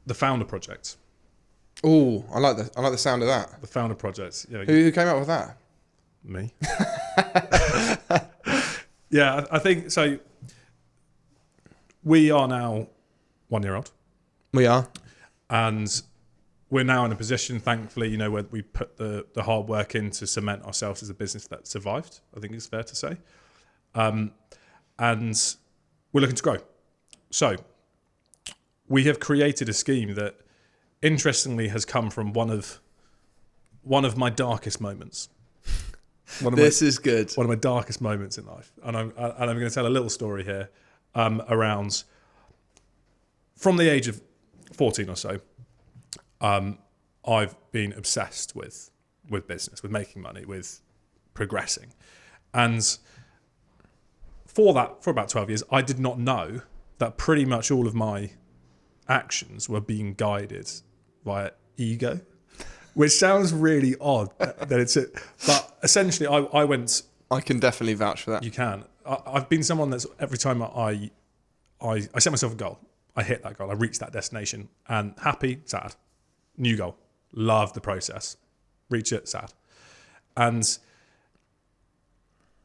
the Founder Project. Oh, I like the sound of that. The Founder Project. Yeah, Who came up with that? me. Yeah, I think so. We are now 1 year old, We are. and we're now in a position, thankfully, where we put the hard work in to cement ourselves as a business that survived. I think it's fair to say, and we're looking to grow. So we have created a scheme that, interestingly, has come from one of my darkest moments. This is good. One of my darkest moments in life, and I'm going to tell a little story here around from the age of 14 or so. I've been obsessed with business, with making money, with progressing, and for about 12 years, I did not know that pretty much all of my actions were being guided via ego, which sounds really odd. But essentially, I went. I can definitely vouch for that. You can. I've been someone that's every time I set myself a goal, I hit that goal, I reach that destination, and happy, sad, new goal, love the process, reach it, sad, and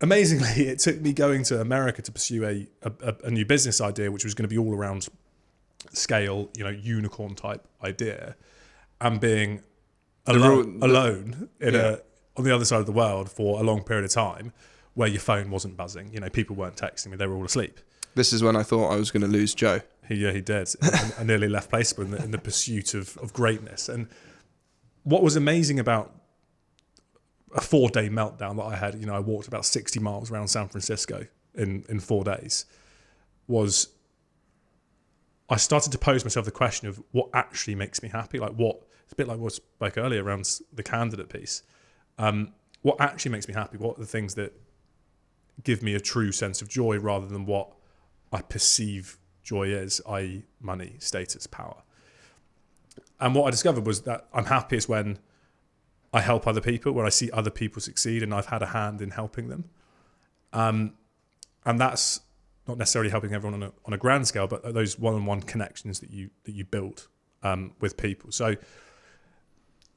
amazingly, it took me going to America to pursue a new business idea, which was going to be all around scale, unicorn type idea, and being alone on the other side of the world for a long period of time, where your phone wasn't buzzing, people weren't texting me, they were all asleep. This is when I thought I was going to lose Joe. He did. I nearly left Placeable in the pursuit of greatness. And what was amazing about a 4-day meltdown that I had, I walked about 60 miles around San Francisco in 4 days, was I started to pose myself the question of what actually makes me happy. It's a bit like what I spoke earlier around the candidate piece. What actually makes me happy? What are the things that give me a true sense of joy rather than what I perceive joy is, i.e. money, status, power. And what I discovered was that I'm happiest when I help other people, when I see other people succeed and I've had a hand in helping them. And that's not necessarily helping everyone on a grand scale, but those one-on-one connections that you build with people. So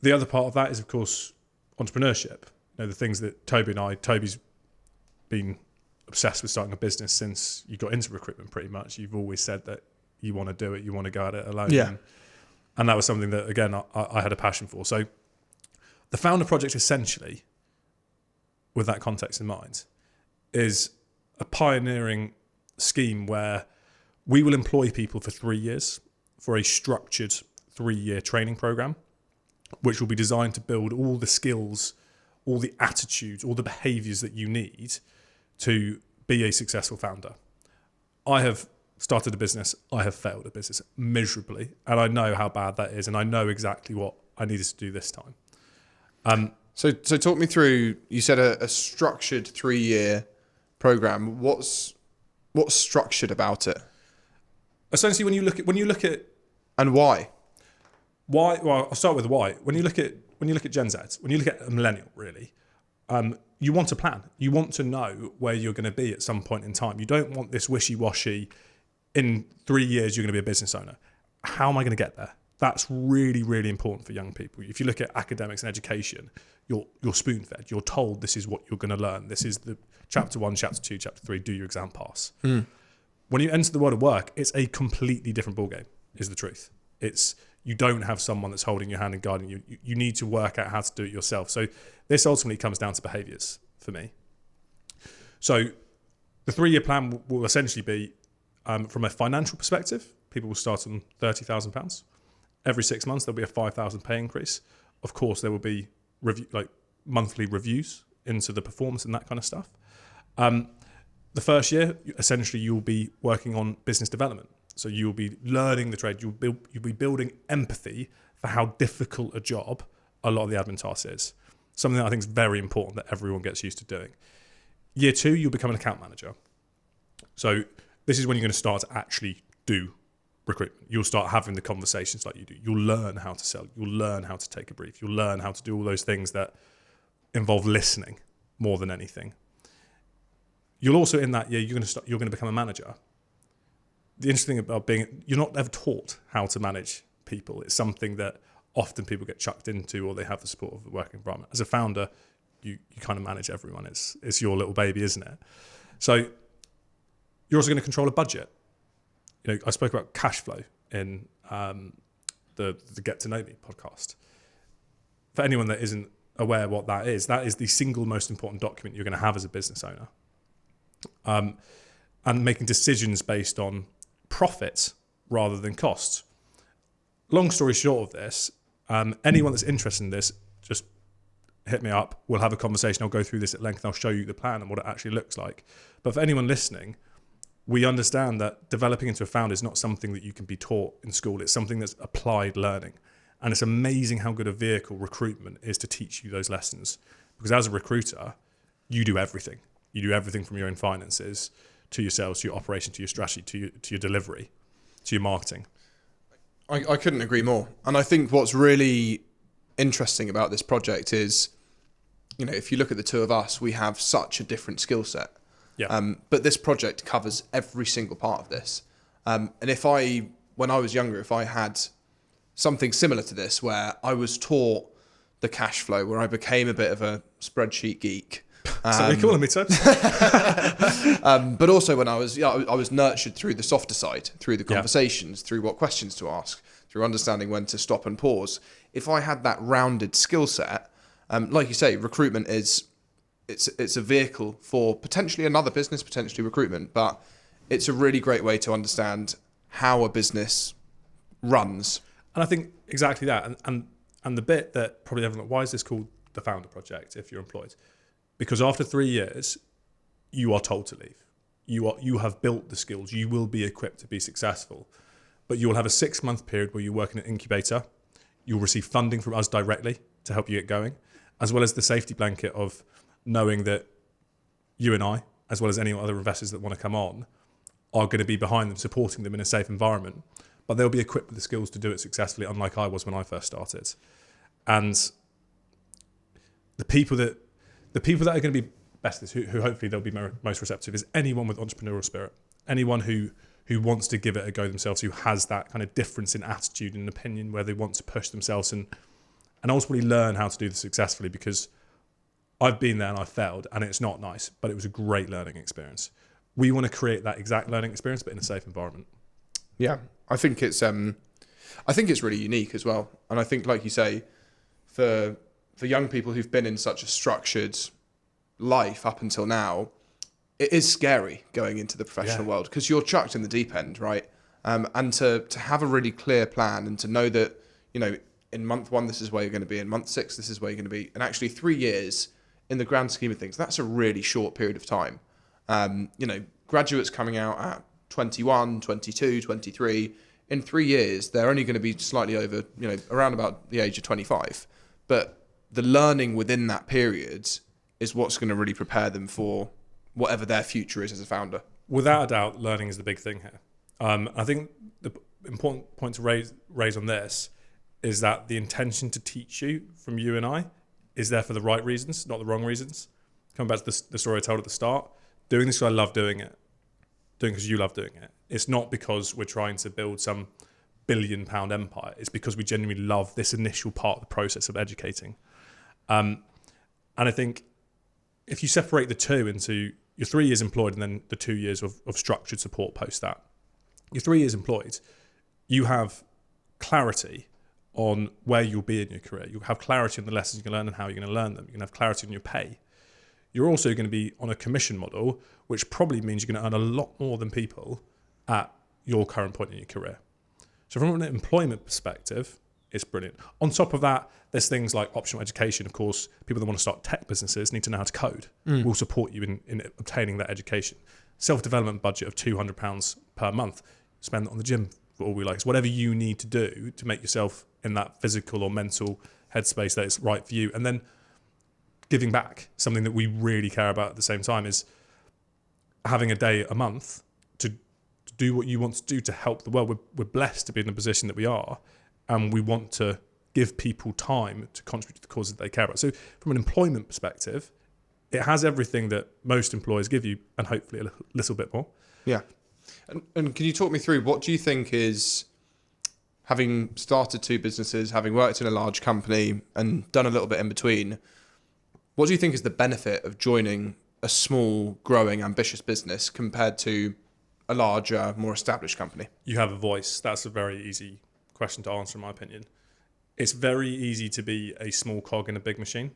the other part of that is, of course, entrepreneurship. The things that Toby's been obsessed with starting a business since you got into recruitment, pretty much. You've always said that you want to do it, you want to go at it alone. Yeah. And that was something that, again, I had a passion for. So the Founder Project, essentially, with that context in mind, is a pioneering scheme where we will employ people for 3 years for a structured 3-year training program, which will be designed to build all the skills, all the attitudes, all the behaviors that you need to be a successful founder. I have started a business, I have failed a business miserably, and I know how bad that is, and I know exactly what I needed to do this time. So talk me through, you said a structured 3-year program. What's structured about it? Essentially, when you look at And why? why, well, I'll start with why. When you look at Gen Z, when you look at a millennial, really, you want a plan. You want to know where you're going to be at some point in time. You don't want this wishy-washy, in 3 years you're going to be a business owner. How am I going to get there? That's really, really important for young people. If you look at academics and education, you're spoon-fed. You're told this is what you're going to learn. This is the chapter 1, chapter 2, chapter 3, do your exam pass. When you enter the world of work, it's a completely different ballgame, is the truth. You don't have someone that's holding your hand and guiding you. You need to work out how to do it yourself. So this ultimately comes down to behaviours for me. So the 3-year plan will essentially be, from a financial perspective, people will start on £30,000. Every 6 months, there'll be a £5,000 pay increase. Of course, there will be monthly reviews into the performance and that kind of stuff. The first year, essentially, you'll be working on business development. So you'll be learning the trade. You'll be building empathy for how difficult a job a lot of the admin tasks is. Something that I think is very important that everyone gets used to doing. Year 2, you'll become an account manager. So this is when you're going to start to actually do recruitment. You'll start having the conversations like you do. You'll learn how to sell. You'll learn how to take a brief. You'll learn how to do all those things that involve listening more than anything. You'll also, in that year, you're going to become a manager. The interesting thing about you're not ever taught how to manage people. It's something that often people get chucked into, or they have the support of the working environment. As a founder, you kind of manage everyone. It's your little baby, isn't it? So you're also going to control a budget. You know, I spoke about cash flow in the Get to Know Me podcast. For anyone that isn't aware what that is the single most important document you're going to have as a business owner. And making decisions based on profit rather than costs. Long story short of this, anyone that's interested in this, just hit me up. We'll have a conversation. I'll go through this at length. I'll show you the plan and what it actually looks like. But for anyone listening, we understand that developing into a founder is not something that you can be taught in school. It's something that's applied learning. And it's amazing how good a vehicle recruitment is to teach you those lessons. Because as a recruiter, you do everything. You do everything from your own finances to your sales, to your operation, to your strategy, to your delivery, to your marketing. I couldn't agree more. And I think what's really interesting about this project is, you know, if you look at the two of us, we have such a different skill set. Yeah. But this project covers every single part of this. And when I was younger, if I had something similar to this, where I was taught the cash flow, where I became a bit of a spreadsheet geek. So you're calling me, Ted? But also when I was nurtured through the softer side, through the conversations, through what questions to ask, through understanding when to stop and pause. If I had that rounded skill set, like you say, recruitment it's a vehicle for potentially another business, potentially recruitment, but it's a really great way to understand how a business runs. And I think exactly that. And the bit that probably everyone, why is this called the Founder Project if you're employed? Because after 3 years, you are told to leave. You have built the skills. You will be equipped to be successful. But you will have a 6-month period where you work in an incubator. You'll receive funding from us directly to help you get going, as well as the safety blanket of knowing that you and I, as well as any other investors that want to come on, are going to be behind them, supporting them in a safe environment. But they'll be equipped with the skills to do it successfully, unlike I was when I first started. And the people that are going to be best, who hopefully they'll be most receptive, is anyone with entrepreneurial spirit, anyone who wants to give it a go themselves, who has that kind of difference in attitude and opinion, where they want to push themselves and ultimately learn how to do this successfully. Because I've been there and I've failed, and it's not nice, but it was a great learning experience. We want to create that exact learning experience, but in a safe environment. Yeah, I think it's really unique as well, and I think, like you say, for young people who've been in such a structured life up until now, it is scary going into the professional world, because you're chucked in the deep end, right? And to have a really clear plan, and to know that, you know, in month 1 this is where you're going to be, in month 6 this is where you're going to be, and actually 3 years in the grand scheme of things, that's a really short period of time. You know, graduates coming out at 21, 22, 23, in 3 years they're only going to be slightly over, you know, around about the age of 25. But the learning within that period is what's going to really prepare them for whatever their future is as a founder. Without a doubt, learning is the big thing here. I think the important point to raise on this is that the intention to teach you from you and I is there for the right reasons, not the wrong reasons. Coming back to the story I told at the start, doing this because I love doing it, doing because you love doing it. It's not because we're trying to build some billion-pound empire. It's because we genuinely love this initial part of the process of educating. And I think if you separate the two into your 3 years employed and then the 2 years of structured support post that, your 3 years employed, you have clarity on where you'll be in your career. You'll have clarity on the lessons you can learn and how you're going to learn them. You're going to have clarity on your pay. You're also going to be on a commission model, which probably means you're going to earn a lot more than people at your current point in your career. So from an employment perspective, it's brilliant. On top of that, there's things like optional education. Of course, people that want to start tech businesses need to know how to code. We'll support you in obtaining that education. Self-development budget of £200 per month. Spend it on the gym for all we like. It's whatever you need to do to make yourself in that physical or mental headspace that is right for you. And then giving back, something that we really care about at the same time, is having a day a month to do what you want to do to help the world. We're blessed to be in the position that we are, and we want to give people time to contribute to the causes that they care about. So from an employment perspective, it has everything that most employers give you, and hopefully a little bit more. Yeah. And can you talk me through, what do you think having started 2 businesses, having worked in a large company and done a little bit in between, what do you think is the benefit of joining a small, growing, ambitious business compared to a larger, more established company? You have a voice. That's a very easy question to answer, in my opinion. It's very easy to be a small cog in a big machine.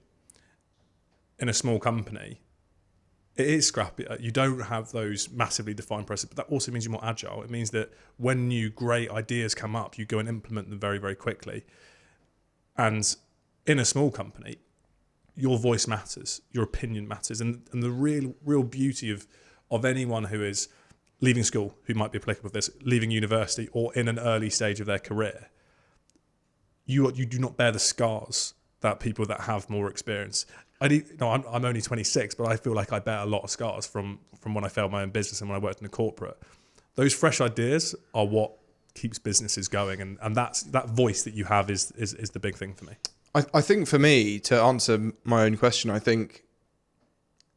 In a small company, it is scrappy. You don't have those massively defined processes, but that also means you're more agile. It means that when new great ideas come up, you go and implement them very, very quickly. And in a small company, your voice matters, your opinion matters. And the real beauty of anyone who is leaving school, who might be applicable to this, leaving university or in an early stage of their career, you do not bear the scars that people that have more experience. I'm only 26, but I feel like I bear a lot of scars from when I failed my own business and when I worked in a corporate. Those fresh ideas are what keeps businesses going, and that voice that you have is the big thing for me. I think for me, to answer my own question, I think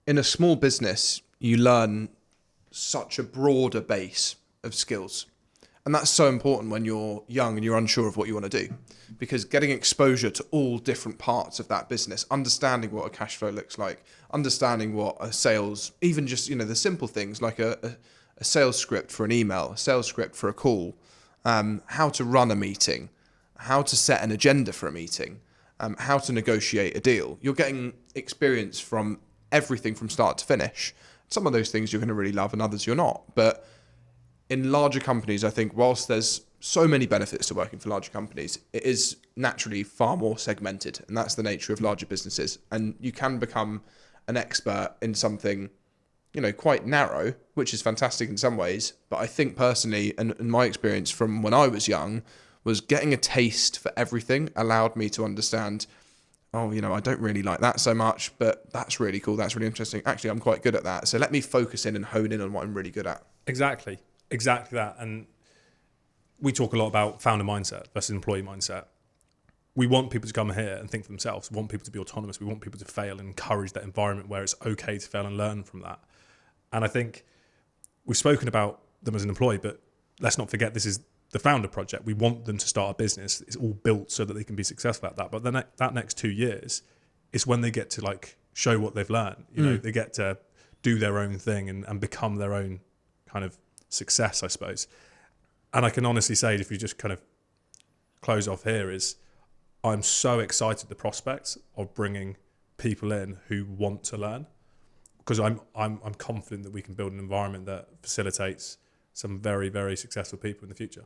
in a small business, you learn such a broader base of skills. And that's so important when you're young and you're unsure of what you want to do, because getting exposure to all different parts of that business, understanding what a cash flow looks like, understanding what a sales, even just, the simple things like a sales script for an email, a sales script for a call, how to run a meeting, how to set an agenda for a meeting, how to negotiate a deal. You're getting experience from everything from start to finish. Some of those things you're going to really love and others you're not. But in larger companies, I think whilst there's so many benefits to working for larger companies, it is naturally far more segmented. And that's the nature of larger businesses. And you can become an expert in something, quite narrow, which is fantastic in some ways. But I think personally, and in my experience from when I was young, was getting a taste for everything allowed me to understand, I don't really like that so much, but that's really cool. That's really interesting. Actually, I'm quite good at that. So let me focus in and hone in on what I'm really good at. Exactly that. And we talk a lot about founder mindset versus employee mindset. We want people to come here and think for themselves. We want people to be autonomous. We want people to fail and encourage that environment where it's okay to fail and learn from that. And I think we've spoken about them as an employee, but let's not forget this is the founder project. We want them to start a business. It's all built so that they can be successful at that. But then that next 2 years is when they get to show what they've learned. They get to do their own thing and become their own kind of success, I suppose. And I can honestly say, if you just kind of close off here, is I'm so excited at the prospect of bringing people in who want to learn, because I'm confident that we can build an environment that facilitates some very, very successful people in the future.